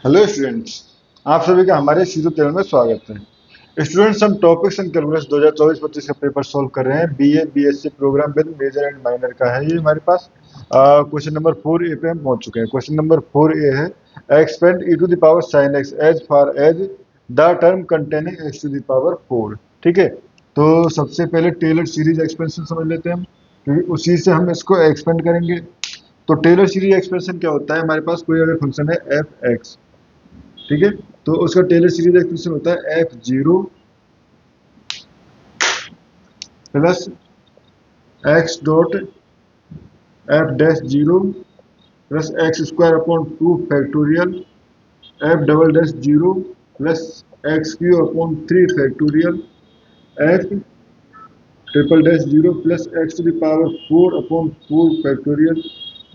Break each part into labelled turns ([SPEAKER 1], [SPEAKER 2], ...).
[SPEAKER 1] Hello students, आप सभी का हमारे यूट्यूब चैनल में स्वागत है। स्टूडेंट्स, हम टॉपिक्स एंड कैलकुलस 2024-25 का पेपर सॉल्व कर रहे हैं। BA BSc programme with major and minor का है ये हमारे पास। क्वेश्चन नंबर 4A पे हम पहुंच चुके हैं। क्वेश्चन नंबर 4A है expand e to the power sine x as far as the term containing x to the power 4। ठीक है, तो सबसे पहले टेलर सीरीज एक्सपेंशन समझ लेते हैं हम, क्योंकि उसी से हम इसको एक्सपेंड करेंगे। तो टेलर सीरीज एक्सप्रेशन क्या होता है? हमारे पास कोई अगर फंक्शन है एफ एक्स, ठीक है, तो उसका टेलर सीरीज एक्सप्रेशन होता है f zero plus x dot f dash zero plus x square upon 2 factorial f double dash zero plus x cube upon 3 factorial f triple dash zero plus x to the power 4 upon 4 factorial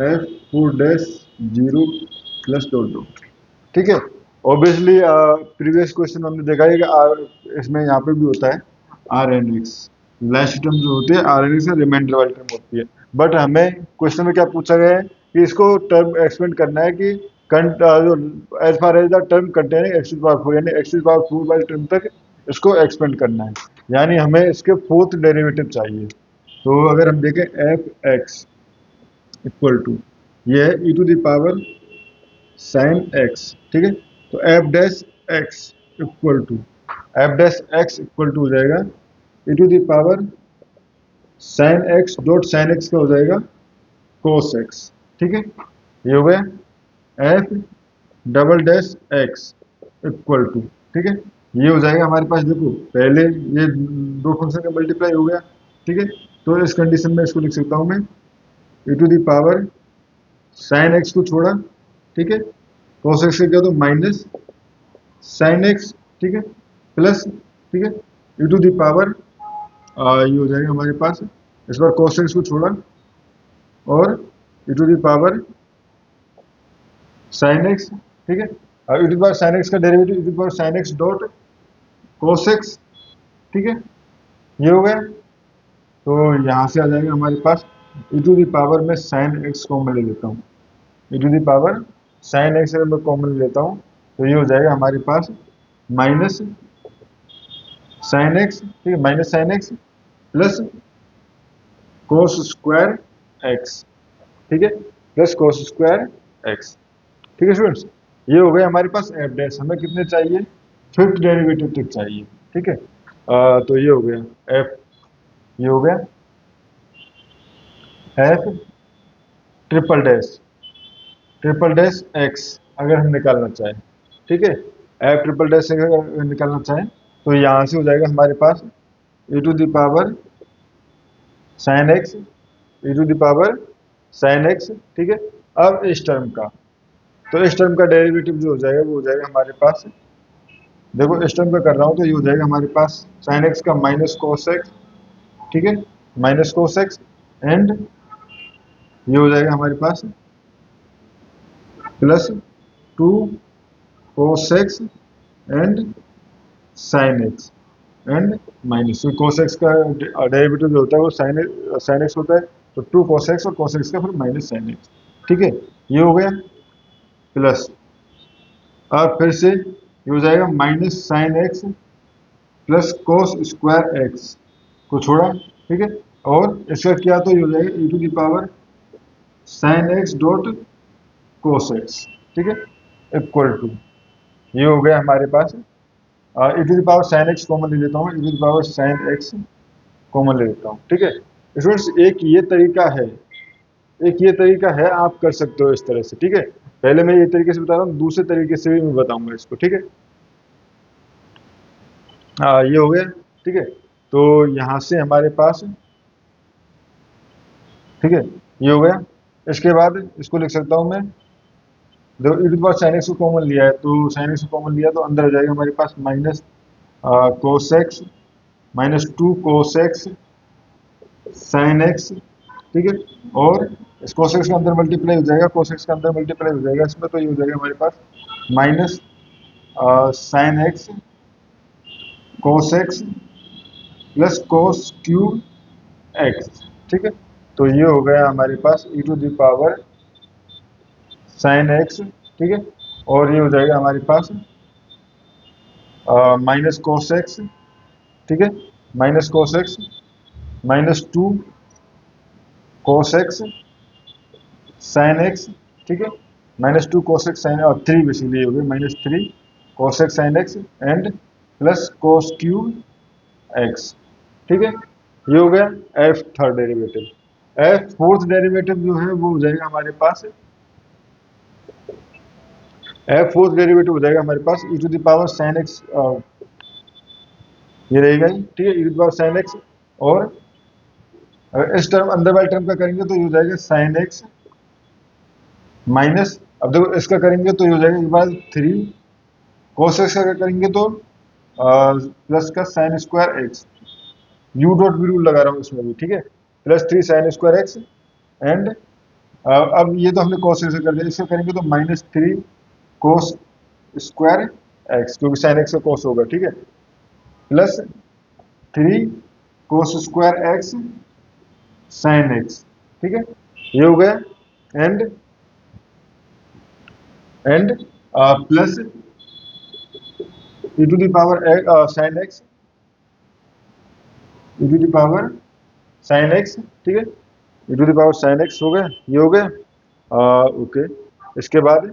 [SPEAKER 1] f 4 dash zero plus dot dot. ठीक है, obviously previous question हमने देखा है कि इसमें यहाँ पे भी होता है R N x. Last term जो होती है आर एन एक्स रिमाइंडर वाली टर्म होती है। बट हमें क्वेश्चन में क्या पूछा गया है कि इसको टर्म एक्सपेंड करना है कि जो as far as the term containing x to power 4, यानी एक्स टू पावर 4 वाली टर्म तक इसको एक्सपेंड करना है, यानी हमें इसके फोर्थ डेरिवेटिव चाहिए। तो अगर हम देखें एफ एक्स इक्वल टू, ये है e to the power sine x. ठीक है, तो f dash x equal to, f dash x equal to हो जाएगा e to the power sine x dot sine x का हो जाएगा कोस एक्स। ठीक है, ये हो गया f double dash x equal to. ठीक है, ये हो जाएगा हमारे पास, देखो पहले ये दो फंक्शन का मल्टीप्लाई हो गया। ठीक है, तो इस कंडीशन में इसको लिख सकता हूं मैं e to the power sine x को छोड़ा, ठीक है, cos एक्स का क्या, तो माइनस साइन एक्स, ठीक है, प्लस, ठीक है, ई टू द पावर ये हो जाएगा हमारे पास, इस बार cos एक्स को छोड़ा और e to the power sine x. ठीक है, अब e to the power sine x का derivative e to the power sine x dot cos x. ठीक है, ये हो गया। तो यहाँ से आ जाएगा हमारे पास ई टू द पावर में साइन एक्स कॉमन ले लेता हूँ, e to the power sine x अगर मैं कॉमन ले लेता हूँ तो ये हो जाएगा हमारे पास माइनस साइन एक्स, ठीक है, माइनस साइन एक्स प्लस कोस स्क्वायर एक्स। ठीक है, प्लस कोस स्क्वायर एक्स। ठीक है स्टूडेंट्स, ये हो गया हमारे पास एफ डैश। हमें कितने चाहिए? फिफ्थ डेरिवेटिव तक चाहिए। ठीक है, तो ये हो गया एफ, ये हो गया F triple dash, triple dash x अगर हम निकालना चाहें। ठीक है, एफ ट्रिपल डैश अगर निकालना चाहें तो यहाँ से हो जाएगा हमारे पास e to the power sine x, e to the power sine x. ठीक है, अब इस टर्म का, तो इस टर्म का डेरिवेटिव जो हो जाएगा वो हो जाएगा हमारे पास, देखो इस टर्म का कर रहा हूँ तो ये हो जाएगा हमारे पास साइन एक्स का माइनस कोस एक्स। ठीक है, माइनस कोस एक्स एंड ये हो जाएगा हमारे पास plus 2 cos x and sine x and minus, तो कोस एक्स का डेरिवेटिव जो होता है वो साइन एक्स होता है, तो 2 कोस एक्स और कोस एक्स का फिर माइनस साइन एक्स। ठीक है, ये हो गया प्लस, अब फिर से ये हो जाएगा माइनस साइन एक्स प्लस कोस स्क्वायर एक्स को छोड़ा। ठीक है, और इसका किया तो ये हो जाएगा e to the power sine x dot cos x. ठीक है, इक्वल टू, ये हो गया हमारे पास e to the power sine x common ले लेता हूँ, e to the power sine x common ले लेता हूँ। ठीक है स्टूडेंट्स, एक ये तरीका है, एक ये तरीका है, आप कर सकते हो इस तरह से। ठीक है, पहले मैं ये तरीके से बता रहा हूँ, दूसरे तरीके से भी मैं बताऊंगा इसको। ठीक है, ये हो गया। ठीक है, तो यहाँ से हमारे पास, ठीक है, ये हो गया। इसके बाद इसको लिख सकता हूँ मैं, देखो e to the power sine x को कॉमन लिया है, तो साइन एक्स को कॉमन लिया तो अंदर आ जाएगा हमारे पास minus cos x, -2 cos x sine x. ठीक है, और इस कोस एक्स के अंदर मल्टीप्लाई हो जाएगा, कोस एक्स के अंदर मल्टीप्लाई हो जाएगा इसमें, तो ये हो जाएगा हमारे पास minus sine x cos x plus cos cube x. ठीक है, तो ये हो गया हमारे पास e to the power sine x. ठीक है, और ये हो जाएगा हमारे पास माइनस कोस एक्स, ठीक है, minus cos x minus 2 cos x sine x, ठीक है, माइनस 2 कोस एक्स साइन और 3 बेसिकली हो गए minus 3 cos x sine x and plus cos cube x, ठीक है। ये हो गया F third derivative. F fourth derivative जो है वो हो जाएगा हमारे पास, एफ फोर्थ डेरिवेटिव हो जाएगा हमारे पास e to the power sine x, ये रहेगा ही, ठीक है, e to the power sine x. और अगर इस टर्म अंदर वाले टर्म का करेंगे तो ये हो जाएगा साइन एक्स माइनस, अब देखो इसका करेंगे तो ये हो जाएगा एक बार 3 कोस एक्स का करेंगे तो प्लस का sine square x, u dot v rule लगा रहा हूँ इसमें भी, ठीक है, plus 3 sine square x and अब ये तो हमने कोस एक्स कर दिया, इसका करेंगे तो माइनस 3 कोस स्क्वायर एक्स, क्योंकि साइन एक्स का कोस होगा, ठीक है, plus 3 cos square x sine x, ठीक है, ये हो गया and plus e to the power sine x, e to the power sine x, ठीक है, e to the power sine x हो गया, ये हो गया ओके। इसके बाद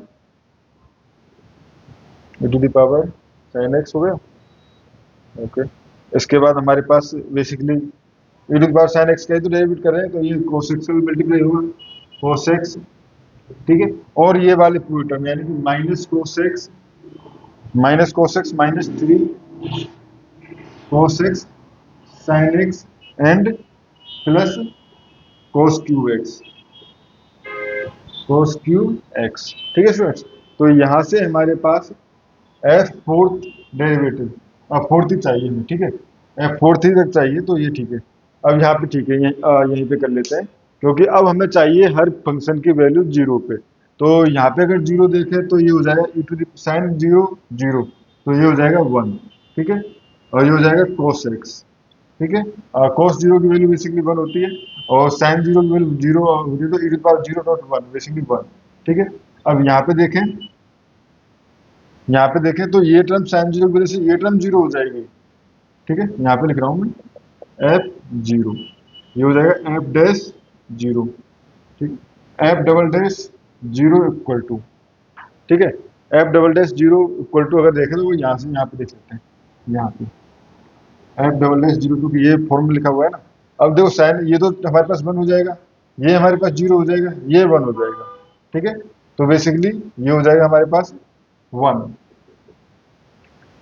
[SPEAKER 1] e to the power sine x हो गया, ओके। इसके बाद हमारे पास basically e to the power sine x का ही तो डेरिवेट कर रहे हैं, तो ये कोस एक्स से भी मल्टीप्लाई होगा, कोस एक्स, ठीक है, और ये वाले पूरे टर्म यानी कि minus cos x minus 3 cos x sine x and plus cos cube x, cos cube x, ठीक है स्टूडेंट्स। तो यहाँ से हमारे पास एफ फोर्थ डेरिवेटिव, अब फोर्थ ही चाहिए हमें, ठीक है, एफ फोर्थ ही तक चाहिए, तो ये ठीक है। अब यहाँ पे ठीक है, यहीं पे कर लेते हैं, क्योंकि अब हमें चाहिए हर फंक्शन की वैल्यू जीरो पे। तो यहाँ पे अगर जीरो देखें तो ये हो जाएगा e to the sine zero zero, तो ये हो जाएगा 1, ठीक है, और ये हो जाएगा कोस एक्स, ठीक है, कोस जीरो की वैल्यू बेसिकली 1 होती है और साइन जीरो की वैल्यू जीरो होती है, तो e to the power zero dot 1 basically 1, ठीक है। अब यहाँ पे देखें तो ये टर्म साइन जीरो की वजह से ये टर्म जीरो हो जाएगी, ठीक है, यहाँ पे लिख रहा हूँ मैं एफ जीरो, ये हो जाएगा एफ डैश जीरो, ठीक, f double dash zero equal to, ठीक है, f double dash zero equal to अगर देखें तो वो यहाँ से यहाँ पे देख सकते हैं, यहाँ पे एफ डबल डैश जीरो, क्योंकि ये फॉर्म में लिखा हुआ है ना। अब देखो साइन ये तो हमारे पास 1 हो जाएगा, ये हमारे पास जीरो हो जाएगा, ये 1 हो जाएगा, ठीक है, तो बेसिकली ये हो जाएगा हमारे पास 1,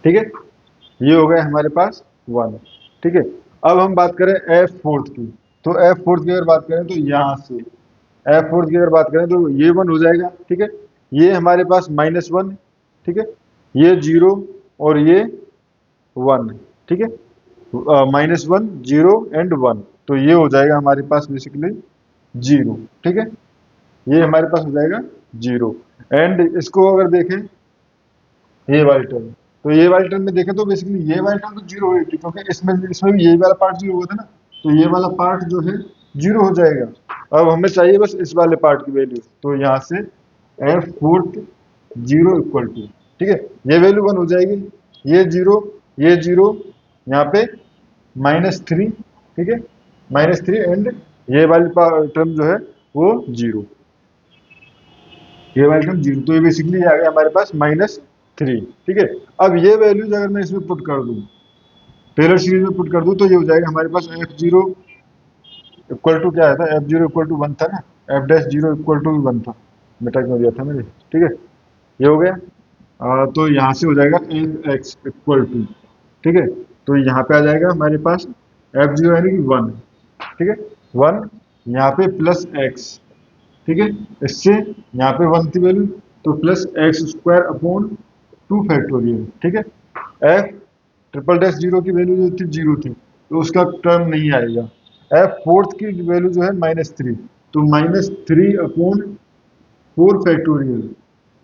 [SPEAKER 1] ठीक है, ये हो गया हमारे पास 1, ठीक है। अब हम बात करें एफ फोर्थ की, तो एफ फोर्थ की अगर बात करें तो यहाँ से एफ फोर्थ की अगर बात करें तो ये 1 हो जाएगा, ठीक है, ये हमारे पास -1, ठीक है, ये 0 और ये 1, ठीक है, -1 0 एंड 1, तो ये हो जाएगा हमारे पास बेसिकली 0, ठीक है, ये हमारे पास हो जाएगा 0। एंड इसको अगर देखें ये वाली टर्म, तो ये वाली टर्म में देखें तो बेसिकली ये वाली टर्म तो जीरो होगी, क्योंकि इसमें इसमें भी यही वाला पार्ट जीरो हुआ था ना, तो ये वाला पार्ट जो है जीरो हो जाएगा। अब हमें चाहिए बस इस वाले पार्ट की वैल्यू, तो यहाँ से f fourth zero equal to, ठीक है, ये वैल्यू 1 हो जाएगी, ये जीरो यहाँ पे -3, ठीक है, -3 एंड ये वाली टर्म जो है वो जीरो, ये वाली टर्म जीरो, तो ये बेसिकली आ गया हमारे पास -3, ठीक है। अब ये वैल्यूज अगर मैं इसमें पुट कर दूं, टेलर सीरीज में पुट कर दूं, तो ये हो जाएगा हमारे पास एफ जीरो इक्वल टू क्या आया था, एफ जीरो इक्वल टू 1 था ना, f dash zero equal to 1 था, बेटा क्यों दिया था मैंने, ठीक है, ये हो गया। तो यहाँ से हो जाएगा एफ एक्स इक्वल टू, ठीक है, तो यहाँ पे आ जाएगा हमारे पास एफ जीरो यानी कि 1, ठीक है, 1 यहाँ पे प्लस एक्स, ठीक है, इससे यहाँ पे 1 थी वैल्यू, तो plus x square upon 2 factorial, ठीक है, एफ ट्रिपल डैश जीरो की वैल्यू जो थी जीरो थी, तो उसका टर्म नहीं आएगा। एफ फोर्थ की वैल्यू जो है -3, तो -3 अपॉन 4 फैक्टोरियल,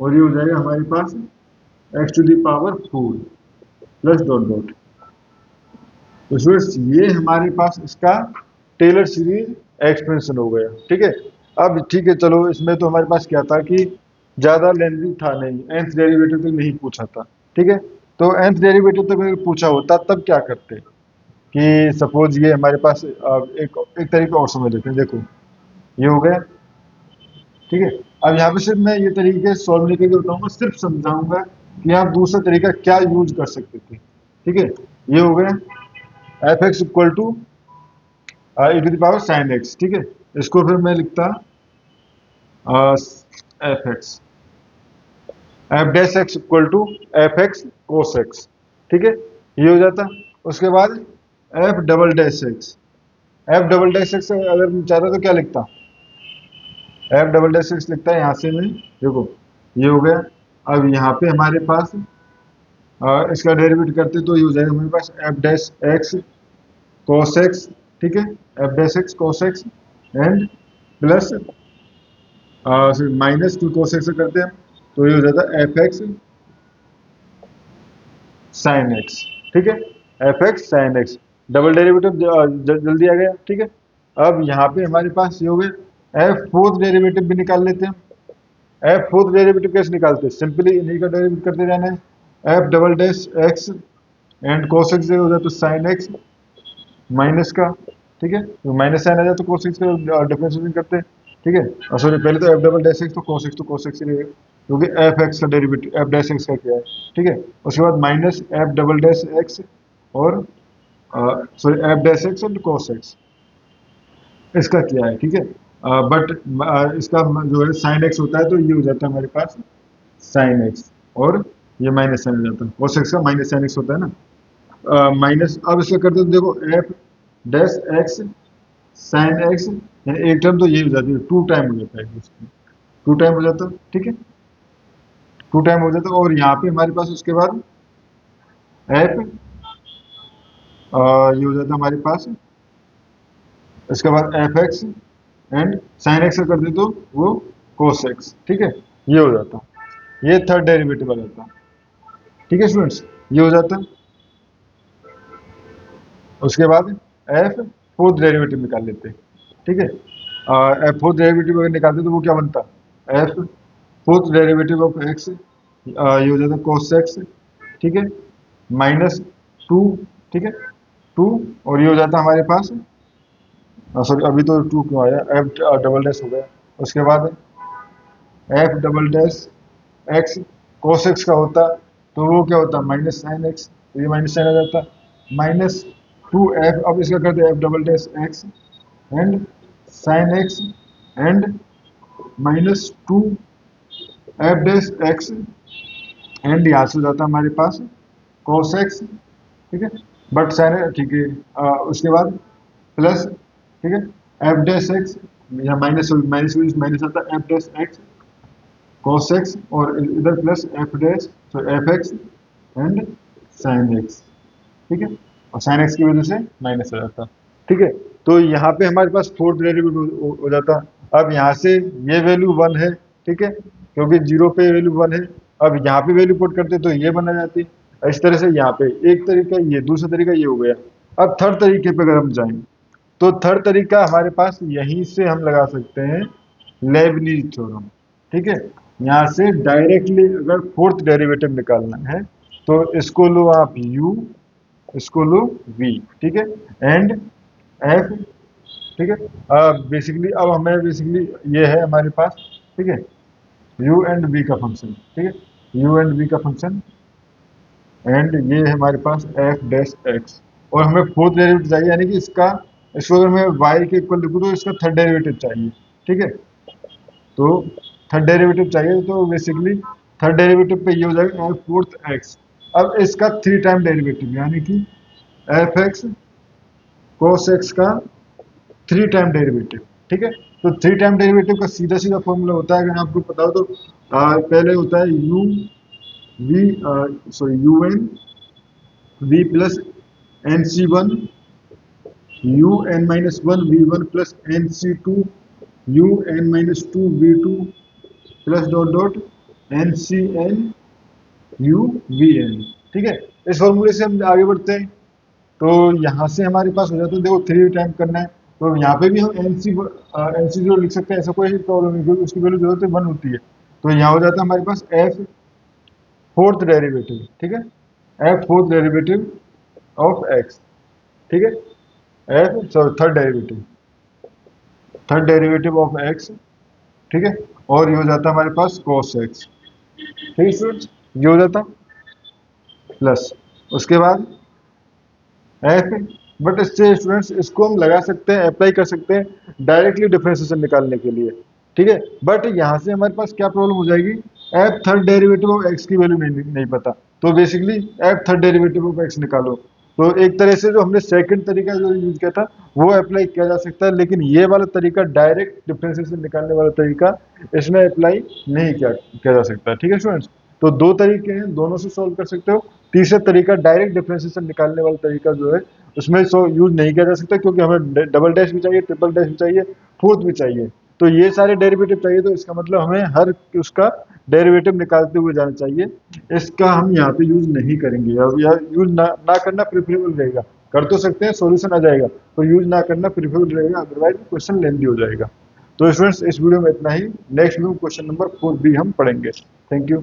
[SPEAKER 1] और ये हो जाएगा हमारे पास x to the power 4 plus dot dot, तो स्टूडेंट्स ये हमारे पास इसका टेलर सीरीज एक्सपेंशन हो गया, ठीक है। अब ठीक है, चलो इसमें तो हमारे पास क्या था कि ज्यादा लेंथी था नहीं, nth डेरिवेटिव तक नहीं पूछा था। ठीक है, तो nth डेरिवेटिव तक अगर पूछा होता तब क्या करते कि सपोज ये हमारे पास एक एक तरीका और समझ लेते हैं। देखो ये हो गया। ठीक है, अब यहाँ पे सिर्फ मैं ये तरीके सॉल्व नहीं करके बताऊंगा, सिर्फ समझाऊंगा कि आप दूसरा तरीका क्या यूज कर सकते थे। ठीक है, ये हो गया f x equal to e to the power sine x. ठीक है, इसको फिर मैं लिखता f x f dash x equal to f x cos x. ठीक है, ये हो जाता। उसके बाद f double dash x, f double dash x अगर मैं चाहता तो क्या लिखता, एफ डबल डैश एक्स लिखता है यहाँ से मैं। देखो ये हो गया। अब यहाँ पे हमारे पास इसका डेरिवेटिव करते तो ये हो जाएगा हमारे पास f dash x cos x. ठीक है, f dash x cos x and plus minus two cos x करते हैं तो ये हो जाता है एफ एक्स साइन एक्स। ठीक है, F x sine x double derivative जल्दी आ गया। ठीक है, अब यहाँ पे हमारे पास ये हो गया एफ फोर्थ डेरिवेटिव भी निकाल लेते हैं। एफ फोर्थ डेरिवेटिव कैसे निकालते हैं, सिंपली इन्हीं का डेरिवेटिव करते जाना है। F double dash x and cos x हो जाए तो साइन एक्स माइनस का। ठीक है, तो माइनस साइन आ जाए तो कोस एक्स का डिफरेंशिएशन करते हैं। ठीक है, सॉरी पहले तो एफ डबल डैश एक्स तो कोस एक्स ही रहेगा क्योंकि एफ एक्स का डेरिवेटिव एफ डैश एक्स का क्या है। ठीक है, उसके बाद minus f double dash x और sorry f dash x and cos x इसका क्या है। ठीक है, बट इसका जो है साइन एक्स होता है तो ये हो जाता है हमारे पास साइन एक्स और ये माइनस साइन हो जाता है, कोस एक्स का माइनस साइन एक्स होता है ना। माइनस अब इसका करते तो देखो F dash x sine x यानी एक टर्म तो ये हो जाती है, टू टाइम हो जाता है, टू टाइम हो जाता है। ठीक है, टू टाइम हो जाता है और यहाँ पे हमारे पास उसके बाद एफ ये हो जाता है हमारे पास। इसके बाद F x and sine x कर दे तो वो कोस एक्स। ठीक है, ये हो जाता, ये थर्ड डेरिवेटिव आ जाता। ठीक है स्टूडेंट्स, ये हो जाता। उसके बाद एफ फोर्थ डेरिवेटिव निकाल लेते हैं। ठीक है, एफ फोर्थ डेरिवेटिव अगर निकालते तो वो क्या बनता, F fourth derivative of x ये हो जाता कोस एक्स। ठीक है, माइनस टू। ठीक है, टू और ये हो जाता हमारे पास, सॉरी अभी तो टू क्यों आया, एफ डबल डैश हो गया। उसके बाद f double dash x cos x का होता तो वो क्या होता माइनस साइन एक्स, तो ये माइनस साइन आ जाता माइनस टू एफ। अब इसका करते F double dash x and sine x and minus two f dash x and यहाँ से हो जाता हमारे पास कोस एक्स। ठीक है, बट साइन ठीक है। उसके बाद प्लस, ठीक है, एफ डैश एक्स यहाँ माइनस माइनस माइनस आता है f dash x cos x और इधर प्लस एफ डैश तो F x and sine x. ठीक है, और साइन एक्स की वजह से माइनस हो जाता। ठीक है, तो यहाँ पे हमारे पास फोर्थ डेरिवेटिव हो जाता। अब यहाँ से ये वैल्यू वन है। ठीक है, क्योंकि जीरो पे वैल्यू वन है। अब यहाँ पे वैल्यू पुट करते तो ये बना जाती। इस तरह से यहाँ पे एक तरीका ये, दूसरा तरीका ये हो गया। अब थर्ड तरीके पे अगर हम जाएं तो थर्ड तरीका हमारे पास यहीं से हम लगा सकते हैं लेबनीज थ्योरम। ठीक है, यहाँ से डायरेक्टली अगर फोर्थ डेरिवेटिव निकालना है तो इसको लो आप u, इसको लो v। ठीक है, एंड f। ठीक है, बेसिकली अब हमें बेसिकली ये है हमारे पास। ठीक है, u एंड v का फंक्शन। ठीक है, u एंड v का फंक्शन एंड ये है हमारे पास f डैश x और हमें फोर्थ डेरिवेटिव चाहिए यानी कि इसको अगर मैं y के इक्वल लिखूँ तो इसका थर्ड डेरिवेटिव चाहिए। ठीक है, तो थर्ड डेरिवेटिव चाहिए तो बेसिकली थर्ड डेरिवेटिव पे ये हो जाएगा एफ फोर्थ एक्स। अब इसका थ्री टाइम डेरिवेटिव यानी कि एफ एक्स कोस एक्स का थ्री टाइम डेरिवेटिव। ठीक है, तो थ्री टाइम डेरिवेटिव का सीधा सीधा फॉर्मूला होता है अगर आपको पता हो तो पहले होता है u v sorry u n v plus n c one u n minus one v one plus n c two u n minus two v two plus dot dot n c n u v n. ठीक है, इस फॉर्मूले से हम आगे बढ़ते हैं तो यहाँ से हमारे पास हो जाता है, देखो थ्री टाइम करना है तो यहाँ पे भी हम एन सी जीरो लिख सकते हैं, ऐसा कोई प्रॉब्लम नहीं क्योंकि उसकी वैल्यू जो होती है वन होती है। तो यहाँ हो जाता है हमारे पास एफ फोर्थ डेरिवेटिव, ठीक है, F fourth derivative of x, ठीक है, F sorry third derivative of x, ठीक है, और ये हो जाता है हमारे पास cos एक्स, ठीक है स्टूडेंट्स, ये हो जाता प्लस, उसके बाद एफ, बट इससे स्टूडेंट्स इसको हम लगा सकते हैं, अप्लाई कर सकते हैं डायरेक्टली डिफरेंशिएशन निकालने के लिए, ठीक है, बट यहाँ से हमारे पास क्या प्रॉब्लम हो जाएगी, F third derivative of x की वैल्यू नहीं पता, तो basically F third derivative of x निकालो। तो एक तरह से जो हमने सेकंड तरीका जो यूज किया था वो अप्लाई किया जा सकता है, लेकिन ये वाला तरीका डायरेक्ट डिफरेंशिएशन निकालने वाला तरीका इसमें अप्लाई नहीं किया जा सकता, ठीक है स्टूडेंट्स। तो दो तरीके हैं, दोनों से सॉल्व कर सकते हो। तीसरा तरीका डायरेक्ट डिफरेंशिएशन निकालने वाला तरीका जो है उसमें यूज नहीं किया जा सकता, क्योंकि हमें डबल डैश भी चाहिए, ट्रिपल डैश भी चाहिए, फोर्थ भी चाहिए। तो ये सारे डेरिवेटिव चाहिए, तो इसका मतलब हमें हर उसका डेरिवेटिव निकालते हुए जाना चाहिए। इसका हम यहाँ पे यूज नहीं करेंगे, या यूज ना करना प्रेफरेबल रहेगा। कर तो सकते हैं, सॉल्यूशन आ जाएगा, पर यूज ना करना प्रेफरेबल रहेगा, अदरवाइज क्वेश्चन लेंदी हो जाएगा। तो स्टूडेंट्स इस वीडियो में इतना ही। नेक्स्ट वीडियो क्वेश्चन नंबर 4 भी हम पढ़ेंगे। Thank you.